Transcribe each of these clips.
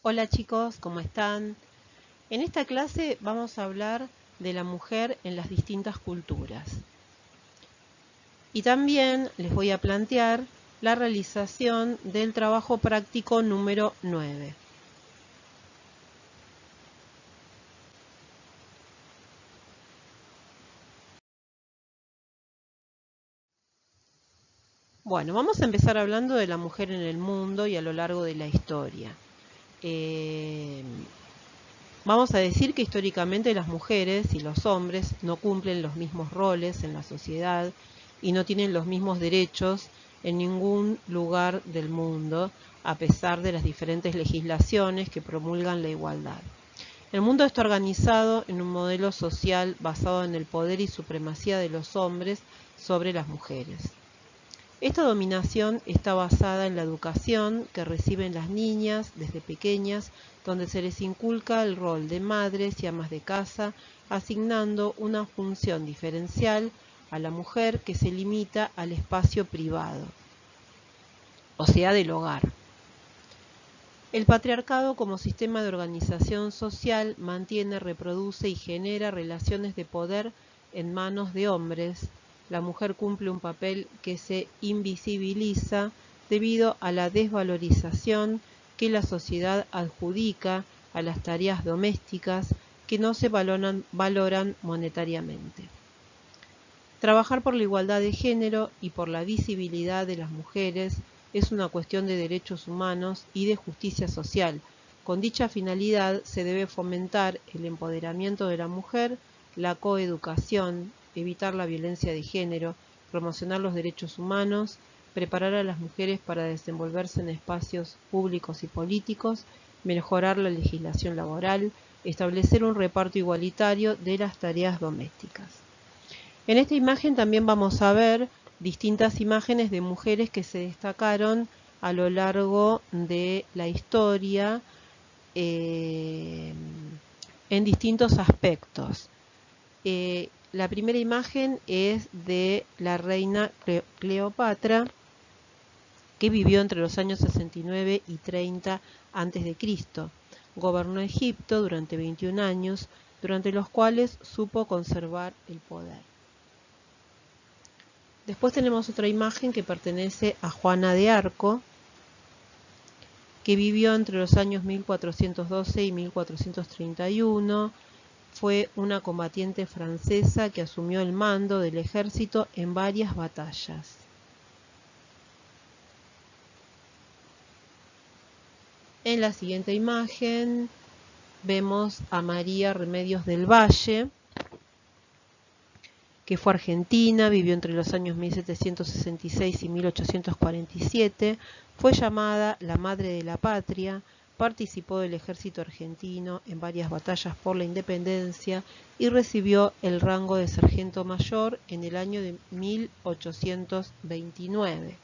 Hola chicos, ¿cómo están? En esta clase vamos a hablar de la mujer en las distintas culturas. Y también les voy a plantear la realización del trabajo práctico número 9. Bueno, vamos a empezar hablando de la mujer en el mundo y a lo largo de la historia. Vamos a decir que históricamente las mujeres y los hombres no cumplen los mismos roles en la sociedad y no tienen los mismos derechos en ningún lugar del mundo, a pesar de las diferentes legislaciones que promulgan la igualdad. El mundo está organizado en un modelo social basado en el poder y supremacía de los hombres sobre las mujeres. Esta dominación está basada en la educación que reciben las niñas desde pequeñas, donde se les inculca el rol de madres y amas de casa, asignando una función diferencial a la mujer que se limita al espacio privado, o sea, del hogar. El patriarcado como sistema de organización social mantiene, reproduce y genera relaciones de poder en manos de hombres. La mujer cumple un papel que se invisibiliza debido a la desvalorización que la sociedad adjudica a las tareas domésticas que no se valoran monetariamente. Trabajar por la igualdad de género y por la visibilidad de las mujeres es una cuestión de derechos humanos y de justicia social. Con dicha finalidad se debe fomentar el empoderamiento de la mujer, la coeducación, evitar la violencia de género, promocionar los derechos humanos, preparar a las mujeres para desenvolverse en espacios públicos y políticos, mejorar la legislación laboral, establecer un reparto igualitario de las tareas domésticas. En esta imagen también vamos a ver distintas imágenes de mujeres que se destacaron a lo largo de la historia en distintos aspectos. La primera imagen es de la reina Cleopatra, que vivió entre los años 69 y 30 a.C. Gobernó Egipto durante 21 años, durante los cuales supo conservar el poder. Después tenemos otra imagen que pertenece a Juana de Arco, que vivió entre los años 1412 y 1431. Fue una combatiente francesa que asumió el mando del ejército en varias batallas. En la siguiente imagen vemos a María Remedios del Valle, que fue argentina, vivió entre los años 1766 y 1847, fue llamada la Madre de la Patria, participó del ejército argentino en varias batallas por la independencia y recibió el rango de sargento mayor en el año de 1829.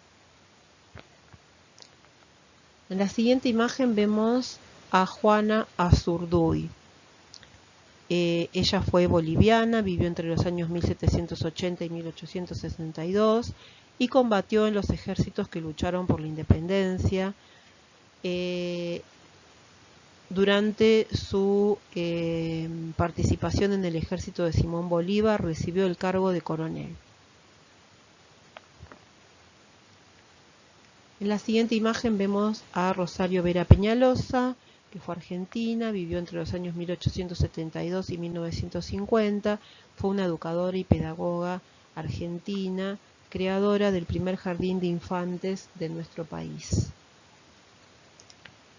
En la siguiente imagen vemos a Juana Azurduy. Ella fue boliviana, vivió entre los años 1780 y 1862 y combatió en los ejércitos que lucharon por la independencia. Durante su participación en el ejército de Simón Bolívar recibió el cargo de coronel. En la siguiente imagen vemos a Rosario Vera Peñalosa, que fue argentina, vivió entre los años 1872 y 1950, fue una educadora y pedagoga argentina, creadora del primer jardín de infantes de nuestro país.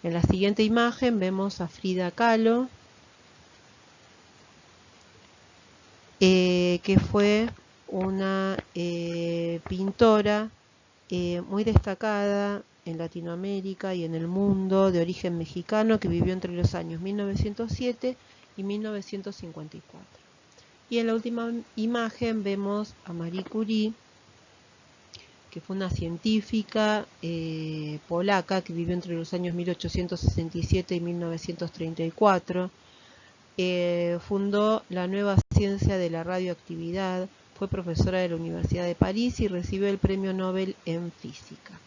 En la siguiente imagen vemos a Frida Kahlo, que fue una pintora muy destacada en Latinoamérica y en el mundo, de origen mexicano, que vivió entre los años 1907 y 1954. Y en la última imagen vemos a Marie Curie, que fue una científica polaca que vivió entre los años 1867 y 1934. Fundó la nueva ciencia de la radioactividad, fue profesora de la Universidad de París y recibió el Premio Nobel en Física.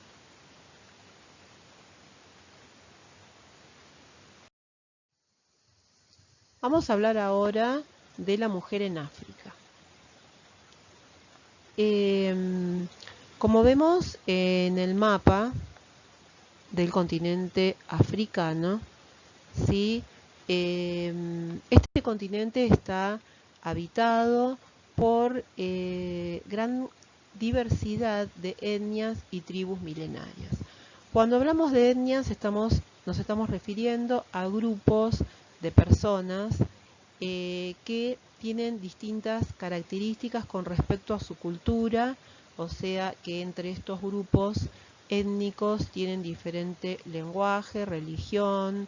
Vamos a hablar ahora de la mujer en África. Como vemos en el mapa del continente africano, ¿sí? Este continente está habitado por gran diversidad de etnias y tribus milenarias. Cuando hablamos de etnias nos estamos refiriendo a grupos de personas que tienen distintas características con respecto a su cultura, o sea que entre estos grupos étnicos tienen diferente lenguaje, religión,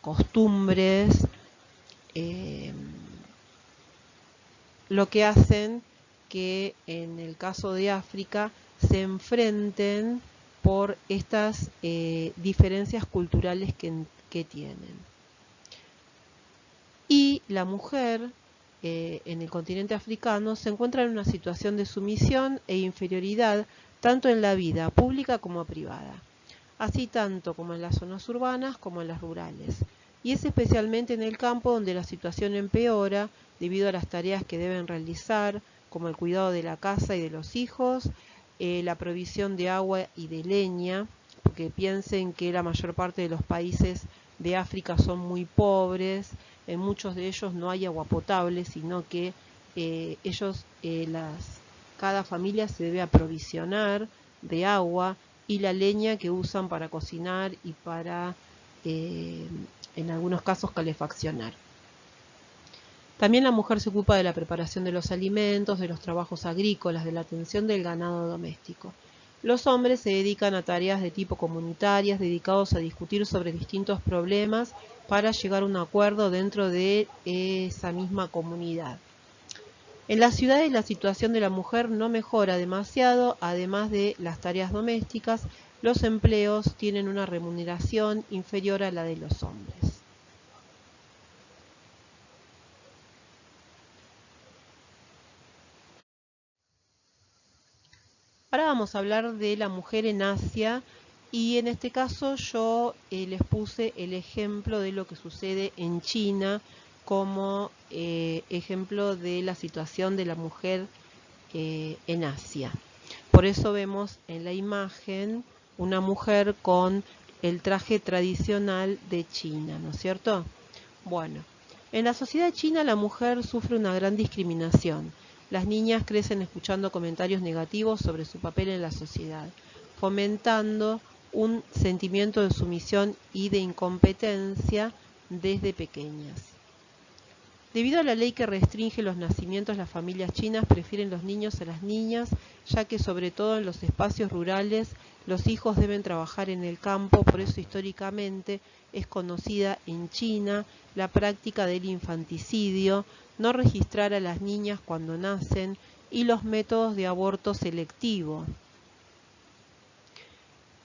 costumbres, lo que hacen que en el caso de África se enfrenten por estas diferencias culturales que tienen. Y la mujer en el continente africano se encuentra en una situación de sumisión e inferioridad tanto en la vida pública como privada, así tanto como en las zonas urbanas como en las rurales. Y es especialmente en el campo donde la situación empeora debido a las tareas que deben realizar, como el cuidado de la casa y de los hijos, la provisión de agua y de leña, porque piensen que la mayor parte de los países de África son muy pobres, en muchos de ellos no hay agua potable, sino que cada familia se debe aprovisionar de agua y la leña que usan para cocinar y para, en algunos casos, calefaccionar. También la mujer se ocupa de la preparación de los alimentos, de los trabajos agrícolas, de la atención del ganado doméstico. Los hombres se dedican a tareas de tipo comunitarias, dedicados a discutir sobre distintos problemas para llegar a un acuerdo dentro de esa misma comunidad. En las ciudades la situación de la mujer no mejora demasiado, además de las tareas domésticas, los empleos tienen una remuneración inferior a la de los hombres. Ahora vamos a hablar de la mujer en Asia y en este caso yo les puse el ejemplo de lo que sucede en China como ejemplo de la situación de la mujer en Asia. Por eso vemos en la imagen una mujer con el traje tradicional de China, ¿no es cierto? Bueno, en la sociedad china la mujer sufre una gran discriminación. Las niñas crecen escuchando comentarios negativos sobre su papel en la sociedad, fomentando un sentimiento de sumisión y de incompetencia desde pequeñas. Debido a la ley que restringe los nacimientos, las familias chinas prefieren los niños a las niñas, ya que sobre todo en los espacios rurales los hijos deben trabajar en el campo, por eso históricamente es conocida en China la práctica del infanticidio, no registrar a las niñas cuando nacen y los métodos de aborto selectivo.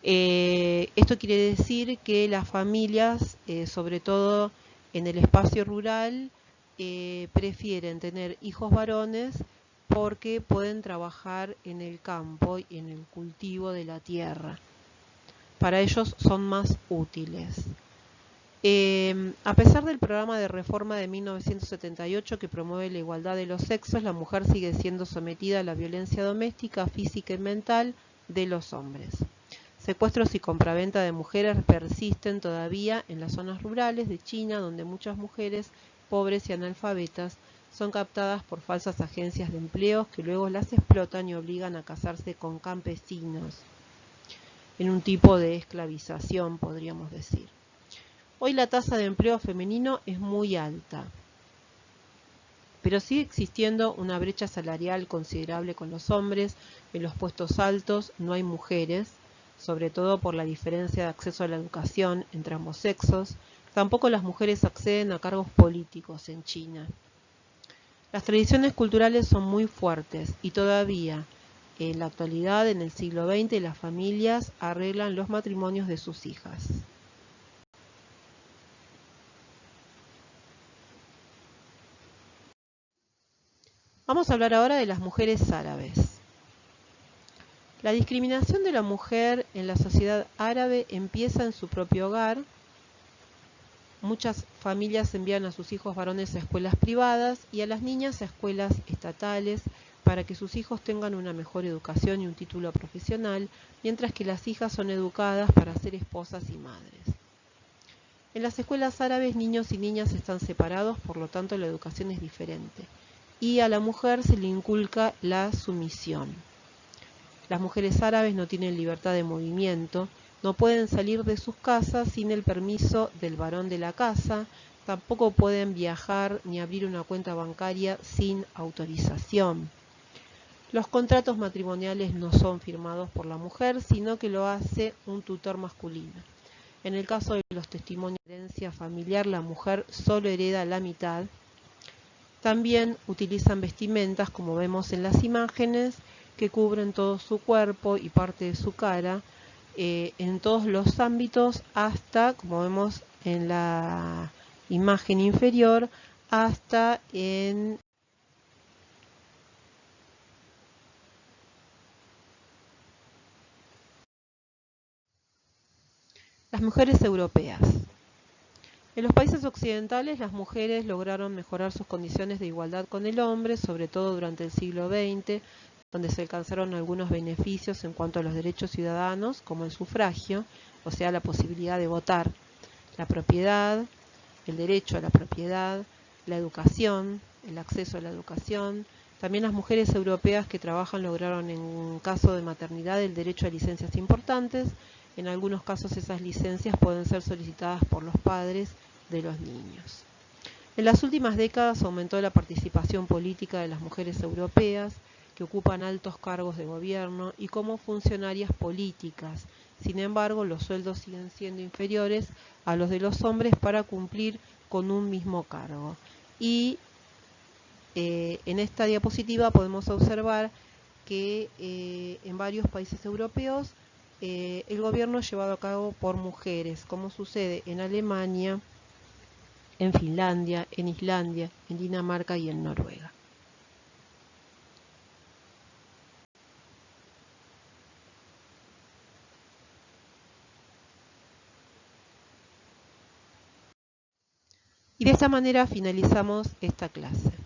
Esto quiere decir que las familias, sobre todo en el espacio rural, prefieren tener hijos varones porque pueden trabajar en el campo y en el cultivo de la tierra. Para ellos son más útiles. A pesar del programa de reforma de 1978 que promueve la igualdad de los sexos, la mujer sigue siendo sometida a la violencia doméstica, física y mental de los hombres. Secuestros y compraventa de mujeres persisten todavía en las zonas rurales de China, donde muchas mujeres pobres y analfabetas son captadas por falsas agencias de empleos que luego las explotan y obligan a casarse con campesinos, en un tipo de esclavización, podríamos decir. Hoy la tasa de empleo femenino es muy alta, pero sigue existiendo una brecha salarial considerable con los hombres. En los puestos altos no hay mujeres, sobre todo por la diferencia de acceso a la educación entre ambos sexos. Tampoco las mujeres acceden a cargos políticos en China. Las tradiciones culturales son muy fuertes y todavía en la actualidad, en el siglo XX, las familias arreglan los matrimonios de sus hijas. Vamos a hablar ahora de las mujeres árabes. La discriminación de la mujer en la sociedad árabe empieza en su propio hogar, muchas familias envían a sus hijos varones a escuelas privadas y a las niñas a escuelas estatales para que sus hijos tengan una mejor educación y un título profesional, mientras que las hijas son educadas para ser esposas y madres. En las escuelas árabes, niños y niñas están separados, por lo tanto la educación es diferente. Y a la mujer se le inculca la sumisión. Las mujeres árabes no tienen libertad de movimiento, no pueden salir de sus casas sin el permiso del varón de la casa, tampoco pueden viajar ni abrir una cuenta bancaria sin autorización. Los contratos matrimoniales no son firmados por la mujer, sino que lo hace un tutor masculino. En el caso de los testimonios de herencia familiar, la mujer solo hereda la mitad. También utilizan vestimentas, como vemos en las imágenes, que cubren todo su cuerpo y parte de su cara, en todos los ámbitos, hasta, como vemos en la imagen inferior, hasta en las mujeres europeas. En los países occidentales, las mujeres lograron mejorar sus condiciones de igualdad con el hombre, sobre todo durante el siglo XX, donde se alcanzaron algunos beneficios en cuanto a los derechos ciudadanos, como el sufragio, o sea, la posibilidad de votar, la propiedad, el derecho a la propiedad, la educación, el acceso a la educación. También las mujeres europeas que trabajan lograron, en caso de maternidad, el derecho a licencias importantes. En algunos casos esas licencias pueden ser solicitadas por los padres de los niños. En las últimas décadas aumentó la participación política de las mujeres europeas, que ocupan altos cargos de gobierno y como funcionarias políticas. Sin embargo, los sueldos siguen siendo inferiores a los de los hombres para cumplir con un mismo cargo. Y en esta diapositiva podemos observar que en varios países europeos el gobierno es llevado a cabo por mujeres, como sucede en Alemania, en Finlandia, en Islandia, en Dinamarca y en Noruega. Y de esta manera finalizamos esta clase.